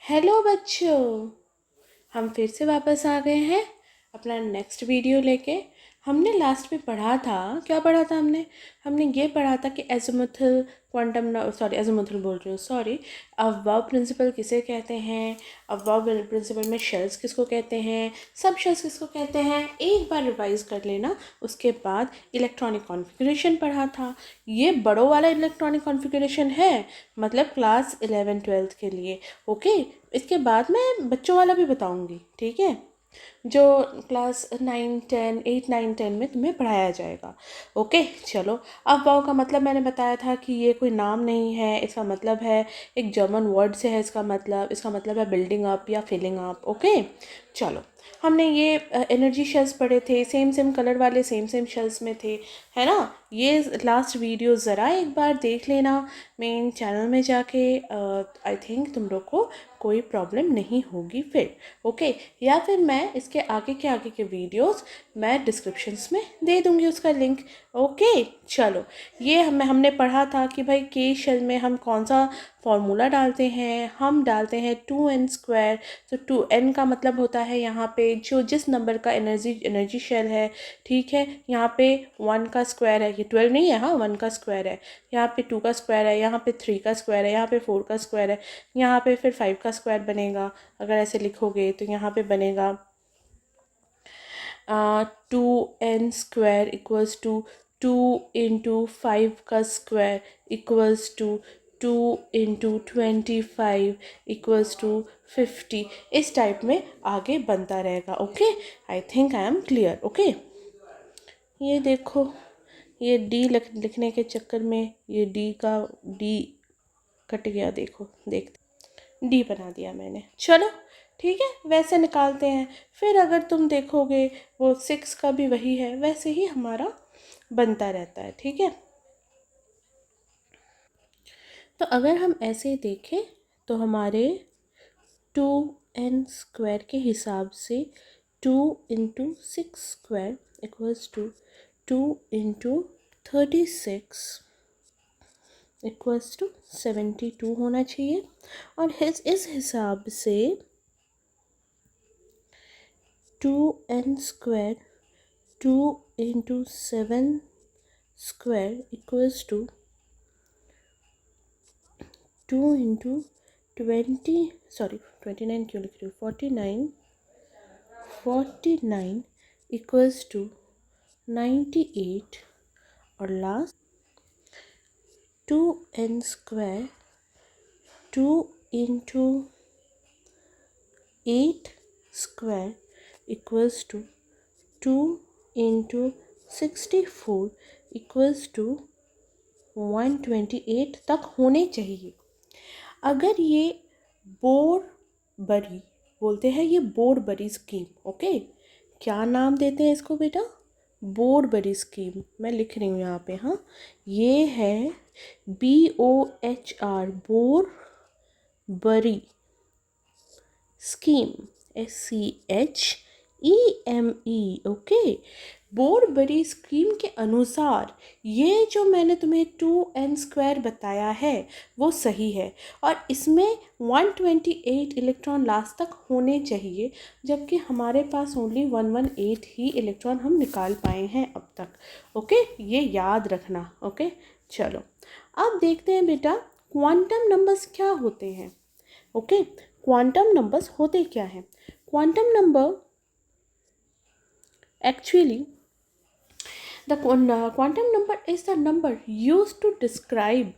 Hello बच्चों, हम फिर से वापस आ गए हैं अपना नेक्स्ट वीडियो लेके। हमने लास्ट में पढ़ा था, क्या पढ़ा था हमने हमने ये पढ़ा था कि एज़िमुथल क्वांटम एज़िमुथल बोल रही हूँ, सॉरी, अफबाउ प्रिंसिपल किसे कहते हैं, अफबाउ प्रिंसिपल में शेल्स किसको कहते हैं, सब शेल्स किसको कहते हैं, एक बार रिवाइज कर लेना। उसके बाद इलेक्ट्रॉनिक कॉन्फ़िगरेशन पढ़ा था। ये बड़ों वाला इलेक्ट्रॉनिक कॉन्फ़िगरेशन है, मतलब क्लास 11-12 के लिए। ओके, इसके बाद मैं बच्चों वाला भी बताऊंगी, ठीक है, जो क्लास 9-10 8-9-10 में तुम्हें पढ़ाया जाएगा। ओके चलो, अफवाह का मतलब मैंने बताया था कि ये कोई नाम नहीं है, इसका मतलब है एक जर्मन वर्ड से है, इसका मतलब है बिल्डिंग अप या फिलिंग अप। ओके चलो, हमने ये एनर्जी शेल्स पढ़े थे, सेम सेम कलर वाले सेम सेम शेल्स में थे, है ना। ये लास्ट वीडियो ज़रा एक बार देख लेना मेन चैनल में जाके। आई थिंक तुम लोग को कोई प्रॉब्लम नहीं होगी फिर। ओके, या फिर मैं इसके आगे के वीडियोस मैं डिस्क्रिप्शंस में दे दूँगी उसका लिंक। ओके चलो, ये हमने पढ़ा था कि भाई के शेल में हम कौन सा फॉर्मूला डालते हैं। हम डालते हैं 2n²। तो 2n का मतलब होता है यहाँ पे जो जिस नंबर का एनर्जी शेल है, ठीक है। यहाँ पे 1 का स्क्वायर है, ये 12 नहीं है, हाँ 1 का स्क्वायर है। यहाँ पे 2 का स्क्वायर है, यहाँ पे 3 का स्क्वायर है, यहाँ पे 4 का स्क्वायर है, यहाँ पे फिर 5 का स्क्वायर बनेगा। अगर ऐसे लिखोगे तो यहाँ पे बनेगा 2n² इक्वल्स टू 2 × 5 का square equals to 2 × 25 equals to 50। इस टाइप में आगे बनता रहेगा। Okay, I think I am clear. Okay, ये देखो, ये डी लिखने के चक्कर में ये डी कट गया। देखो, डी बना दिया मैंने। चलो ठीक है, वैसे निकालते हैं। फिर अगर तुम देखोगे वो 6 का भी वही है, वैसे ही हमारा बनता रहता है, ठीक है। तो अगर हम ऐसे देखें तो हमारे 2n² के हिसाब से 2 × 6² इक्वल्स टू 2 × 36 इक्वल्स टू 72 होना चाहिए। और इस हिसाब से 2n² 2 × 7² इक्वल्स टू 2 × 29 क्यों लिख रही हूँ, 49 इक्वल्स टू 98। और last 2n² 2 × 8² equals to 2 × 64 equals to 128 तक होने चाहिए। अगर ये बोरबरी बोलते हैं, ये बोरबरी स्कीम। ओके, क्या नाम देते हैं इसको बेटा, बोरबरी स्कीम। मैं लिख रही हूँ यहाँ पे, हाँ, ये है BOHR Bohr Bury scheme, SCHEME। Okay, Bohr Bury scheme के अनुसार ये जो मैंने तुम्हें 2n² बताया है वो सही है, और इसमें 128 इलेक्ट्रॉन लास्ट तक होने चाहिए, जबकि हमारे पास ओनली 118 ही इलेक्ट्रॉन हम निकाल पाए हैं अब तक। ओके, ये याद रखना। ओके चलो, अब देखते हैं बेटा क्वांटम नंबर्स क्या होते हैं। ओके, क्वांटम नंबर्स होते क्या हैं। Quantum number actually, the quantum number is the number used to describe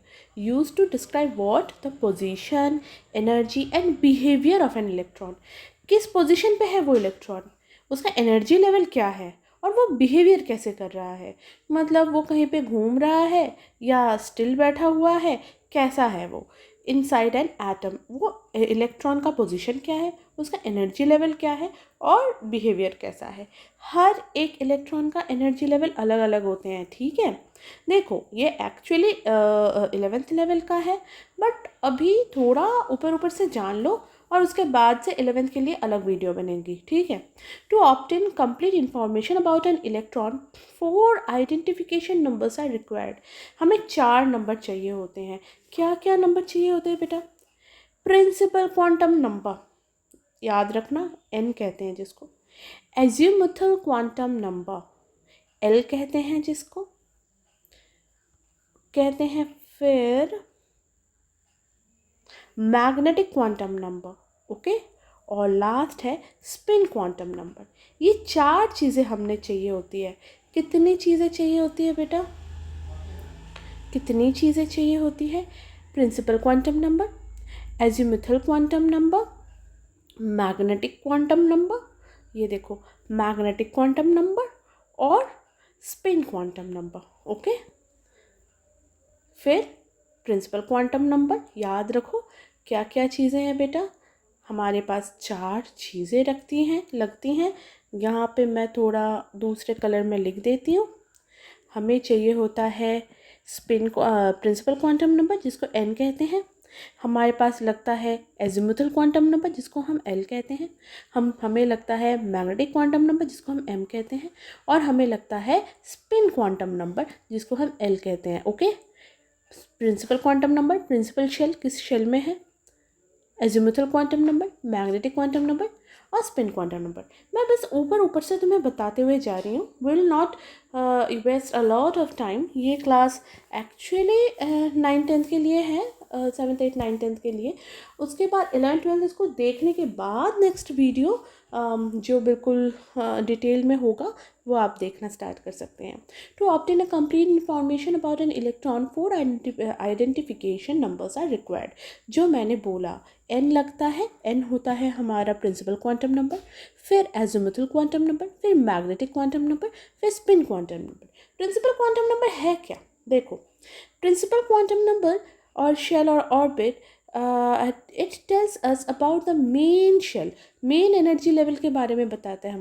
what, the position, energy and behavior of an electron। किस पोजीशन पे है वो इलेक्ट्रॉन, उसका एनर्जी लेवल क्या है, और वो बिहेवियर कैसे कर रहा है, मतलब वो कहीं पे घूम रहा है या स्टिल बैठा हुआ है, कैसा है वो इनसाइड एन एटम। वो इलेक्ट्रॉन का पोजीशन क्या है, उसका एनर्जी लेवल क्या है, और बिहेवियर कैसा है। हर एक इलेक्ट्रॉन का एनर्जी लेवल अलग अलग होते हैं, ठीक है। देखो, ये एक्चुअली 11th लेवल का है, बट अभी थोड़ा ऊपर से जान लो, और उसके बाद से 11th के लिए अलग वीडियो बनेगी, ठीक है। To obtain complete information about an electron 4 identification numbers are required. हमें 4 नंबर चाहिए होते हैं। क्या क्या नंबर चाहिए होते हैं बेटा, प्रिंसिपल क्वांटम नंबर, याद रखना n कहते हैं जिसको। एजीमुथल क्वांटम नंबर l कहते हैं जिसको कहते हैं। फिर मैग्नेटिक क्वांटम नंबर, ओके। और लास्ट है स्पिन क्वांटम नंबर। ये 4 चीज़ें हमने चाहिए होती है। कितनी चीज़ें चाहिए होती है बेटा? कितनी चीज़ें चाहिए होती है? Principal quantum number, azimuthal quantum number, magnetic quantum number, ये देखो मैग्नेटिक क्वांटम नंबर, और स्पिन क्वांटम नंबर, ओके। फिर प्रिंसिपल क्वांटम नंबर, याद रखो क्या क्या चीज़ें हैं बेटा? हमारे पास 4 चीज़ें लगती हैं। यहाँ पे मैं थोड़ा दूसरे कलर में लिख देती हूँ। हमें चाहिए होता है प्रिंसिपल क्वांटम नंबर जिसको n कहते हैं। हमारे पास लगता है एजीमुथल क्वांटम नंबर जिसको हम l कहते हैं। हमें लगता है मैग्नेटिक क्वांटम नंबर जिसको हम m कहते हैं। और हमें लगता है स्पिन क्वांटम नंबर जिसको हम l कहते हैं, okay. Principal quantum number, principal shell किस शेल में है, azimuthal quantum number, magnetic quantum number और स्पिन क्वांटम नंबर। मैं बस ऊपर से तुम्हें बताते हुए जा रही हूँ, will not waste a lot of time. ये क्लास एक्चुअली 9th-10th के लिए है, 7th 8th 9th 10th के लिए। उसके बाद 11th 12th इसको देखने के बाद नेक्स्ट वीडियो जो बिल्कुल डिटेल में होगा वो आप देखना स्टार्ट कर सकते हैं। To obtain a complete information about an electron 4 identification numbers are required. जो मैंने बोला n लगता है, n होता है हमारा प्रिंसिपल क्वांटम नंबर, फिर एजीमुथल क्वांटम नंबर, फिर मैग्नेटिक क्वांटम नंबर, फिर spin quantum number. Principal quantum number है क्या? देखो, प्रिंसिपल क्वांटम नंबर और शेल और orbit, it tells us about the main shell, main energy level के बारे में बताता है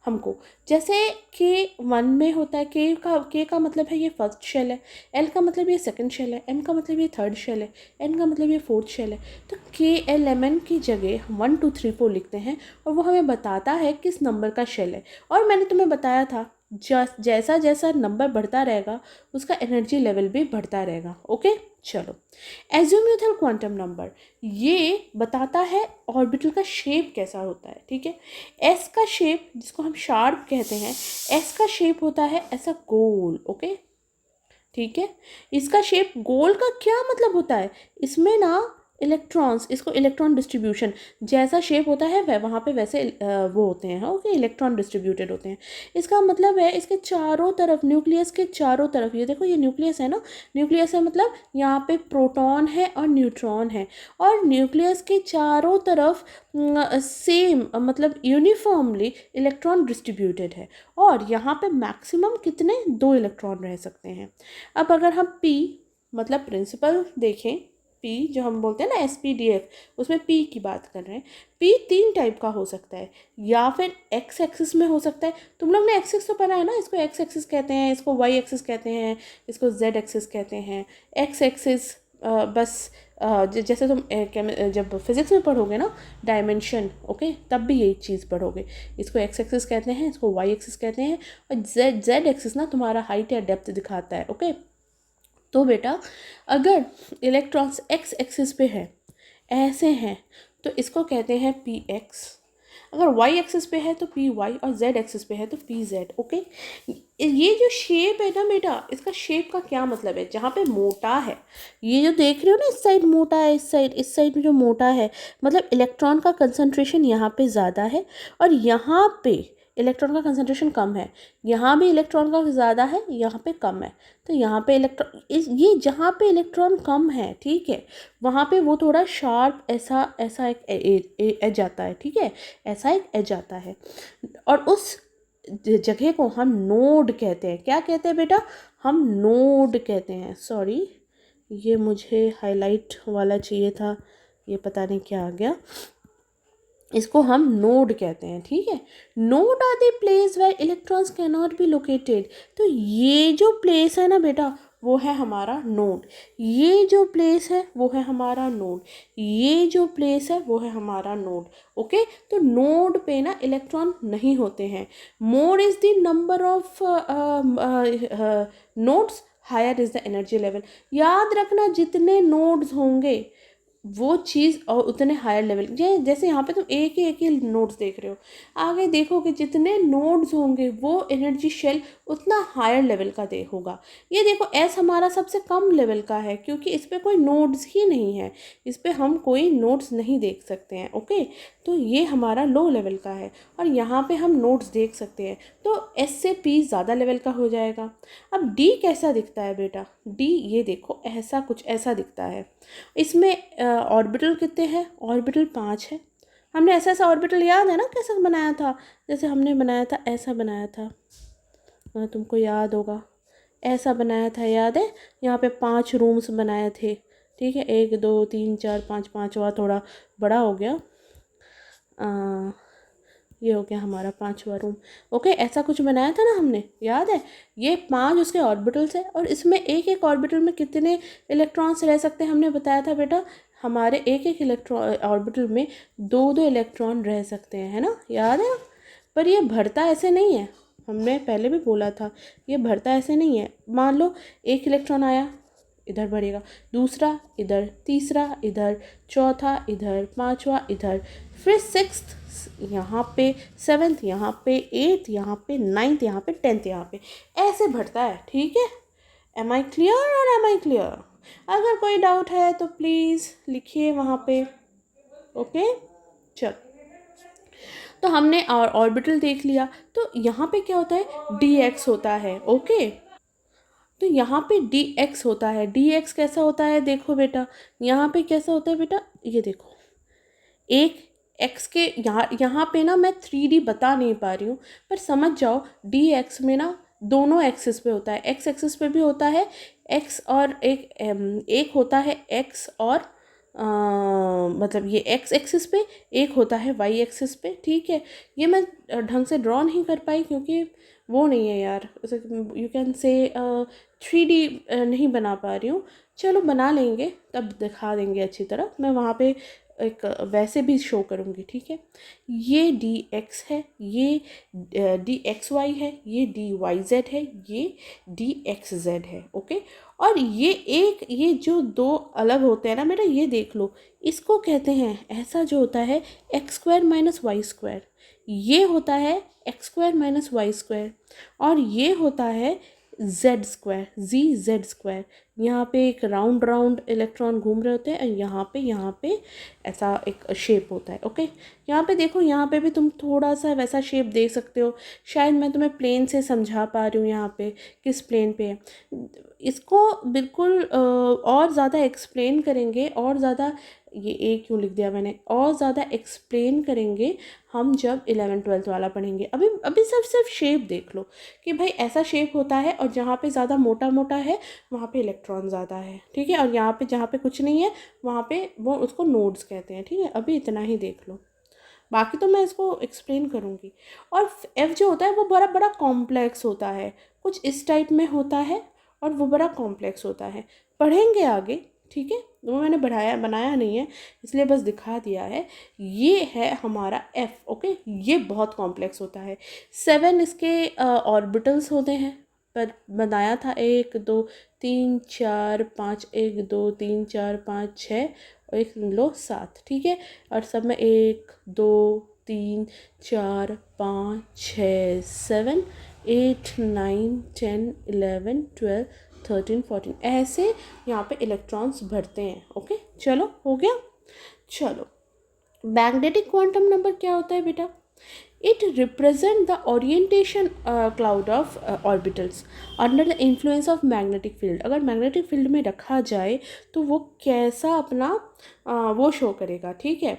हमको। जैसे K1 में होता है, K का मतलब है ये फर्स्ट शेल है, L का मतलब ये सेकंड शेल है, M का मतलब ये थर्ड शेल है, N का मतलब ये फोर्थ शेल है। तो KLMN की जगह 1 2 3 4 लिखते हैं और वो हमें बताता है किस नंबर का शेल है। और मैंने तुम्हें बताया था जैसा जैसा नंबर बढ़ता रहेगा उसका एनर्जी लेवल भी बढ़ता रहेगा, ओके। चलो, एजीमुथल क्वांटम नंबर ये बताता है ऑर्बिटल का शेप कैसा होता है, ठीक है। एस का शेप जिसको हम शार्प कहते हैं, एस का शेप होता है ऐसा गोल, ओके, ठीक है। इसका शेप गोल का क्या मतलब होता है? इसमें ना इलेक्ट्रॉन्स, इसको इलेक्ट्रॉन डिस्ट्रीब्यूशन जैसा शेप होता है वहाँ पे वैसे वो होते हैं, ओके, इलेक्ट्रॉन डिस्ट्रीब्यूटेड होते हैं। इसका मतलब है इसके चारों तरफ, न्यूक्लियस के चारों तरफ, ये देखो ये न्यूक्लियस है ना, न्यूक्लियस है मतलब यहाँ पे प्रोटॉन है और न्यूट्रॉन है, और न्यूक्लियस के चारों तरफ सेम मतलब यूनिफॉर्मली इलेक्ट्रॉन डिस्ट्रीब्यूटेड है। और यहाँ पे मैक्सिमम कितने 2 इलेक्ट्रॉन रह सकते हैं। अब अगर हम P मतलब प्रिंसिपल देखें, P जो हम बोलते हैं ना SPDF, उसमें P की बात कर रहे हैं। P 3 टाइप का हो सकता है, या फिर x एक्सिस में हो सकता है। तुम लोग ने एक्सिस तो पढ़ा है ना, इसको x एक्सिस कहते हैं, इसको y एक्सिस कहते हैं, इसको z एक्सिस कहते हैं। x एक्सिस बस जैसे तुम जब फिज़िक्स में पढ़ोगे ना डायमेंशन, ओके, तब भी यही चीज़ पढ़ोगे। इसको x एक्सिस कहते हैं, इसको y एक्सिस कहते हैं, और z एक्सिस ना तुम्हारा हाइट या डेप्थ दिखाता है, ओके। तो बेटा अगर इलेक्ट्रॉन्स x एक्सिस पे है, ऐसे हैं, तो इसको कहते हैं px। अगर y एक्सिस पे है तो py, और z एक्सिस पे है तो pz, ओके। ये जो शेप है ना बेटा, इसका शेप का क्या मतलब है? जहाँ पे मोटा है, ये जो देख रहे हो ना, इस साइड मोटा है, इस साइड में जो मोटा है, मतलब इलेक्ट्रॉन का कंसंट्रेशन यहाँ पे ज़्यादा है, और यहाँ पे इलेक्ट्रॉन का कंसंट्रेशन कम है। यहाँ भी इलेक्ट्रॉन का ज़्यादा है, यहाँ पे कम है। तो यहाँ पे ये जहाँ पे इलेक्ट्रॉन कम है, ठीक है, वहाँ पे वो थोड़ा शार्प ऐसा एक एज आता है, ठीक है, ऐसा एक एज आता है। और उस जगह को हम नोड कहते हैं। क्या कहते हैं बेटा? हम नोड कहते हैं। सॉरी, ये मुझे हाईलाइट वाला चाहिए था, ये पता नहीं क्या आ गया। इसको हम नोड कहते हैं, ठीक है। Node are the place where electrons can not be located. तो ये जो प्लेस है ना बेटा, वो है हमारा नोड। ये जो प्लेस है वो है हमारा नोड। ये जो प्लेस है वो है हमारा नोड, ओके। तो नोड पे ना इलेक्ट्रॉन नहीं होते हैं। More is the number of nodes, higher is the energy level. याद रखना, जितने नोड्स होंगे वो चीज़ और उतने हायर लेवल, जैसे यहाँ पे तुम एक ही नोड्स देख रहे हो, आगे देखोगे जितने नोड्स होंगे वो एनर्जी शेल उतना हायर लेवल का होगा। ये देखो एस हमारा सबसे कम लेवल का है क्योंकि इस पर कोई नोड्स ही नहीं है, इस पर हम कोई नोड्स नहीं देख सकते हैं। ओके, तो ये हमारा लो लेवल का है और यहाँ पे हम नोड्स देख सकते हैं, तो एस से पी ज़्यादा लेवल का हो जाएगा। अब डी कैसा दिखता है बेटा? डी ये देखो ऐसा कुछ ऐसा दिखता है। इसमें ऑर्बिटल कितने हैं? ऑर्बिटल 5 है। हमने ऐसा ऐसा ऑर्बिटल याद है ना कैसे बनाया था? जैसे हमने बनाया था, ऐसा बनाया था, तुमको याद होगा, ऐसा बनाया था, याद है? यहाँ पे 5 रूम्स बनाए थे, ठीक है, 1 2 3 4 5, पाँचवा थोड़ा बड़ा हो गया, ये हो गया हमारा 5वां रूम। ओके, ऐसा कुछ बनाया था ना हमने, याद है? ये 5 उसके ऑर्बिटल्स है और इसमें एक एक ऑर्बिटल में कितने इलेक्ट्रॉन्स रह सकते हैं हमने बताया था बेटा? हमारे एक एक इलेक्ट्रॉन ऑर्बिटल में 2 इलेक्ट्रॉन रह सकते हैं, है ना, याद है? पर ये भरता ऐसे नहीं है, हमने पहले भी बोला था, ये भरता ऐसे नहीं है। मान लो एक इलेक्ट्रॉन आया, इधर भरेगा, दूसरा इधर, तीसरा इधर, चौथा इधर, पांचवा इधर, फिर 6th यहाँ पे, 7th यहाँ पे, 8th यहाँ पे, 9th यहाँ पे, 10th यहाँ पे, ऐसे भरता है। ठीक है, एम आई क्लियर और एम आई क्लियर? अगर कोई डाउट है तो प्लीज़ लिखिए वहाँ पे। ओके, चल, तो हमने और ऑर्बिटल देख लिया, तो यहाँ पे क्या होता है? डी एक्स होता है। ओके, तो यहाँ पे डी एक्स होता है। डी एक्स कैसा होता है देखो बेटा, यहाँ पे कैसा होता है बेटा, ये देखो, एक एक्स के यहाँ पे ना मैं 3D बता नहीं पा रही हूँ, पर समझ जाओ डी एक्स में ना दोनों एक्सिस पे होता है, एक्स एक्सिस पे भी होता है एक्स, और एक होता है एक्स और मतलब ये एक्स एक्सिस पे, एक होता है वाई एक्सिस पे। ठीक है, ये मैं ढंग से ड्रॉ नहीं कर पाई क्योंकि वो नहीं है यार, यू कैन से 3D नहीं बना पा रही हूँ। चलो बना लेंगे, तब दिखा देंगे अच्छी तरह, मैं वहाँ पे एक वैसे भी शो करूँगी। ठीक है, ये डी एक्स है, ये डी एक्स वाई है, ये डी वाई जेड है, ये डी एक्स जेड है। ओके, और ये जो दो अलग होते हैं ना बेटा, ये देख लो, इसको कहते हैं, ऐसा जो होता है x square minus y square, ये होता है x square minus y square, और ये होता है जेड स्क्वायर, जी जेड स्क्वायर। यहाँ पे एक राउंड राउंड इलेक्ट्रॉन घूम रहे होते हैं और यहाँ पे ऐसा एक शेप होता है। ओके, यहाँ पे देखो, यहाँ पे भी तुम थोड़ा सा वैसा शेप देख सकते हो, शायद मैं तुम्हें प्लेन से समझा पा रही हूँ यहाँ पे किस प्लेन पे है। इसको बिल्कुल और ज़्यादा एक्सप्लेन करेंगे, और ज़्यादा, ये एक क्यों लिख दिया मैंने, और ज़्यादा एक्सप्लेन करेंगे हम जब 11th-12th वाला पढ़ेंगे। अभी सिर्फ शेप देख लो कि भाई ऐसा शेप होता है, और जहाँ पे ज़्यादा मोटा मोटा है वहाँ पे इलेक्ट्रॉन ज़्यादा है। ठीक है, और यहाँ पे जहाँ पे कुछ नहीं है वहाँ पे वो उसको नोड्स कहते हैं। ठीक है, अभी इतना ही देख लो, बाकी तो मैं इसको एक्सप्लेन करूँगी। और एफ जो होता है वो बड़ा बड़ा कॉम्प्लेक्स होता है, कुछ इस टाइप में होता है, और वो बड़ा कॉम्प्लेक्स होता है, पढ़ेंगे आगे। ठीक है, वो मैंने बनाया नहीं है, इसलिए बस दिखा दिया है। ये है हमारा एफ। ओके, ये बहुत कॉम्प्लेक्स होता है। 7 इसके ऑर्बिटल्स होते हैं, पर बनाया था 1 2 3 4 5, 1 2 3 4 5 6 और एक लो 7। ठीक है, और सब में 1 2 3 4 5 6 7 8 9 10 11 12 13 14, ऐसे यहाँ पे इलेक्ट्रॉन्स भरते हैं। ओके, चलो हो गया। चलो, मैग्नेटिक क्वांटम नंबर क्या होता है बेटा? It represents the orientation cloud of orbitals under the influence of magnetic field। अगर magnetic field में रखा जाए तो वो कैसा अपना वो शो करेगा। ठीक है,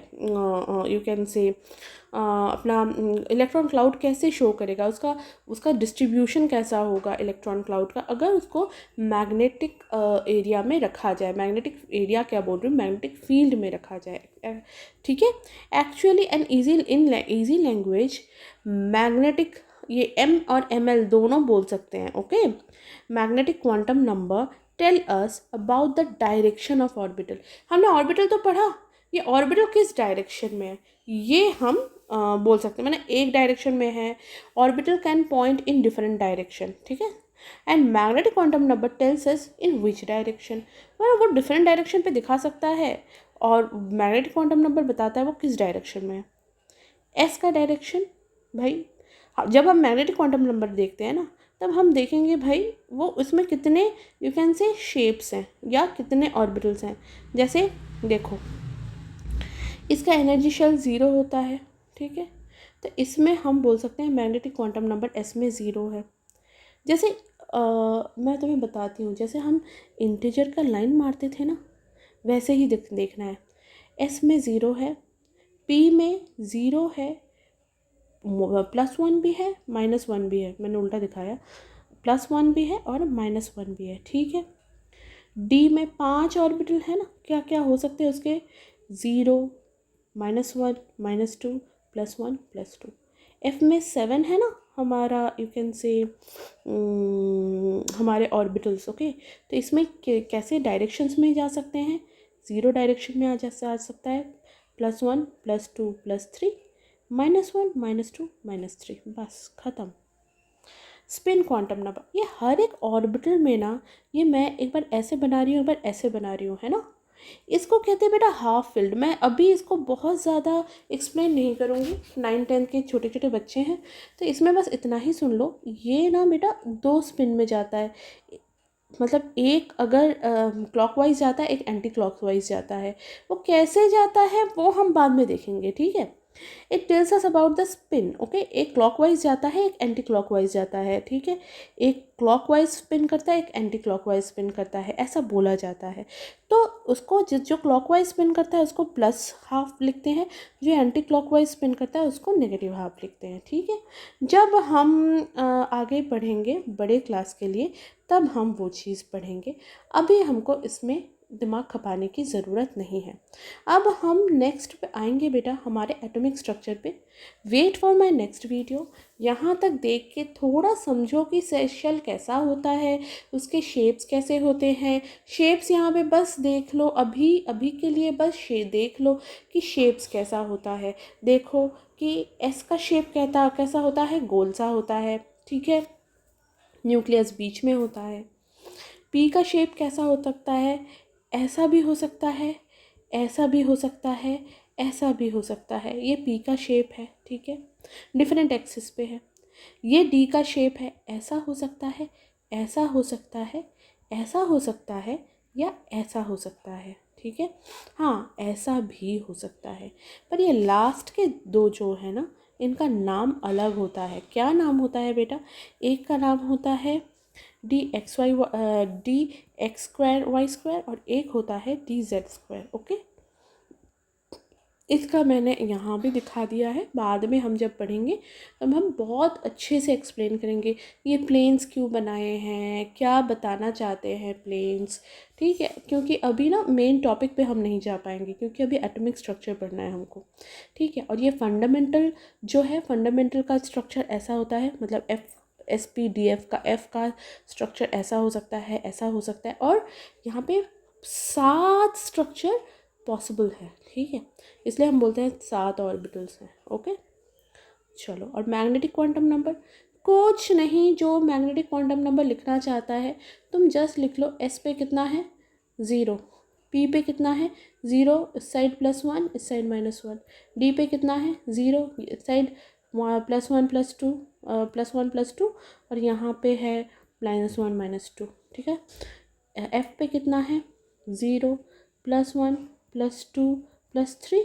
यू कैन से अपना इलेक्ट्रॉन क्लाउड कैसे शो करेगा, उसका डिस्ट्रीब्यूशन कैसा होगा इलेक्ट्रॉन क्लाउड का, अगर उसको मैग्नेटिक एरिया में रखा जाए। मैग्नेटिक एरिया क्या बोल रही हूँ, मैग्नेटिक फील्ड में रखा जाए। ठीक है, actually and easy language magnetic, ये एम और एम एल दोनों बोल सकते हैं। Okay, magnetic quantum number tell us about the direction of orbital. हमने ऑर्बिटल तो पढ़ा, ये ऑर्बिटल किस डायरेक्शन में है ये हम बोल सकते हैं, मैंने एक डायरेक्शन में है। Orbital can point in different direction. ठीक है, and magnetic quantum number tells us in which direction, मतलब वो डिफरेंट डायरेक्शन पे दिखा सकता है, और मैग्नेटिक क्वांटम नंबर बताता है वो किस डायरेक्शन में है। एस का डायरेक्शन भाई, जब हम मैग्नेटिक क्वांटम नंबर देखते हैं ना, तब हम देखेंगे भाई वो उसमें कितने यू कैन से शेप्स हैं या कितने ऑर्बिटल्स हैं। जैसे देखो, इसका एनर्जी शेल 0 होता है, ठीक है, तो इसमें हम बोल सकते हैं मैग्नेटिक क्वांटम नंबर एस में 0 है। जैसे मैं तुम्हें बताती हूँ, जैसे हम इंटीजर का लाइन मारते थे ना, वैसे ही देखना है। एस में 0 है, पी में 0 है, +1 भी है, -1 भी है, मैंने उल्टा दिखाया, +1 भी है और -1 भी है, ठीक है। डी में 5 ऑर्बिटल है ना, क्या क्या हो सकते हैं उसके, 0, -1, -2, +1, +2। एफ में 7 है ना हमारा, यू कैन से हमारे ऑर्बिटल्स, ओके। तो इसमें कैसे डायरेक्शंस में जा सकते हैं, 0 डायरेक्शन में आ सकता है, +1, +2, +3, -1, -2, -3, बस ख़त्म। स्पिन क्वांटम नंबर, ये हर एक ऑर्बिटल में ना, ये मैं एक बार ऐसे बना रही हूँ, एक बार ऐसे बना रही हूँ, है ना। इसको कहते हैं बेटा हाफ फिल्ड। मैं अभी इसको बहुत ज़्यादा एक्सप्लेन नहीं करूँगी, 9-10 के छोटे छोटे बच्चे हैं, तो इसमें बस इतना ही सुन लो। ये ना बेटा 2 स्पिन में जाता है, मतलब एक अगर क्लॉकवाइज जाता है, एक एंटी क्लॉकवाइज जाता है। वो कैसे जाता है वो हम बाद में देखेंगे, ठीक है। It tells us about the spin, okay. एक क्लॉकवाइज जाता है, एक एंटी क्लॉकवाइज जाता है, ठीक है। एक क्लॉकवाइज स्पिन करता है, एक एंटी क्लॉकवाइज स्पिन करता है, ऐसा बोला जाता है। तो उसको जो क्लॉकवाइज स्पिन करता है उसको +½ लिखते हैं, जो एंटी क्लॉकवाइज स्पिन करता है उसको -½ लिखते हैं, ठीक है। जब हम आगे पढ़ेंगे बड़े क्लास के लिए, तब हम वो चीज़ पढ़ेंगे। अभी हमको इसमें दिमाग खपाने की ज़रूरत नहीं है। अब हम नेक्स्ट पे आएंगे बेटा, हमारे एटॉमिक स्ट्रक्चर पे। Wait for my next video. यहाँ तक देख के थोड़ा समझो कि शेल कैसा होता है, उसके शेप्स कैसे होते हैं। शेप्स यहाँ पे बस देख लो, अभी अभी के लिए बस देख लो कि शेप्स कैसा होता है। देखो कि एस का शेप कैसा होता है, गोल सा होता है, ठीक है, न्यूक्लियस बीच में होता है। पी का शेप कैसा हो सकता है, ऐसा भी हो सकता है, ऐसा भी हो सकता है, ऐसा भी हो सकता है। ये पी का शेप है, ठीक है, डिफरेंट एक्सिस पे है। ये डी का शेप है, ऐसा हो सकता है, ऐसा हो सकता है, ऐसा हो सकता है, या ऐसा हो सकता है, ठीक है। हाँ, ऐसा भी हो सकता है। पर ये लास्ट के 2 जो है ना, इनका नाम अलग होता है। क्या नाम होता है बेटा, एक का नाम होता है dx² और एक होता है dz², ओके। इसका मैंने यहाँ भी दिखा दिया है, बाद में हम जब पढ़ेंगे तब हम बहुत अच्छे से एक्सप्लेन करेंगे ये प्लेन्स क्यों बनाए हैं, क्या बताना चाहते हैं प्लेन्स, ठीक है। क्योंकि अभी ना मेन टॉपिक पे हम नहीं जा पाएंगे, क्योंकि अभी एटॉमिक स्ट्रक्चर पढ़ना है हमको, ठीक है। और ये फंडामेंटल जो है, फंडामेंटल का स्ट्रक्चर ऐसा होता है, मतलब FSPDF का F का स्ट्रक्चर ऐसा हो सकता है, ऐसा हो सकता है, और यहाँ पे 7 स्ट्रक्चर पॉसिबल है, ठीक है। इसलिए हम बोलते हैं 7 ऑर्बिटल्स हैं, ओके। चलो, और मैग्नेटिक क्वांटम नंबर कुछ नहीं, जो मैग्नेटिक क्वांटम नंबर लिखना चाहता है तुम जस्ट लिख लो। एस पे कितना है, 0, पी पे कितना है, 0, इस साइड +1, इस साइड -1, डी पे कितना है, 0, इस साइड +1 +2, +1 +2, और यहाँ पे है -1 -2, ठीक है। एफ पे कितना है, 0, +1 +2 +3,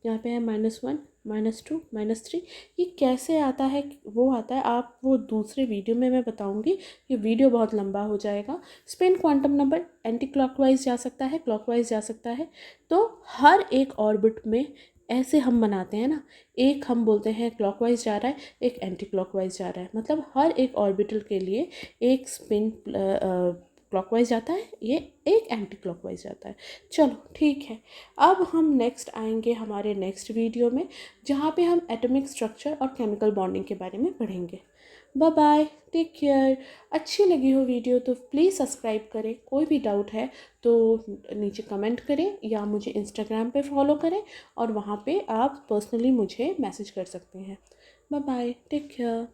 यहाँ पे है -1 -2 -3। ये कैसे आता है, वो आता है, आप वो दूसरे वीडियो में मैं बताऊंगी, ये वीडियो बहुत लंबा हो जाएगा। Spin quantum number anti clockwise जा सकता है, क्लॉकवाइज जा सकता है। तो हर एक ऑर्बिट में ऐसे हम बनाते हैं ना, एक हम बोलते हैं क्लॉकवाइज जा रहा है, एक एंटी क्लॉकवाइज जा रहा है, मतलब हर एक ऑर्बिटल के लिए एक स्पिन क्लॉकवाइज जाता है, ये एक एंटी क्लॉकवाइज जाता है। चलो ठीक है, अब हम नेक्स्ट आएंगे हमारे नेक्स्ट वीडियो में, जहाँ पे हम एटॉमिक स्ट्रक्चर और केमिकल बॉन्डिंग के बारे में पढ़ेंगे। Bye bye, take care. अच्छी लगी हो वीडियो तो प्लीज़ सब्सक्राइब करें, कोई भी डाउट है तो नीचे कमेंट करें, या मुझे इंस्टाग्राम पे फॉलो करें, और वहाँ पे आप पर्सनली मुझे मैसेज कर सकते हैं। Bye bye, take care.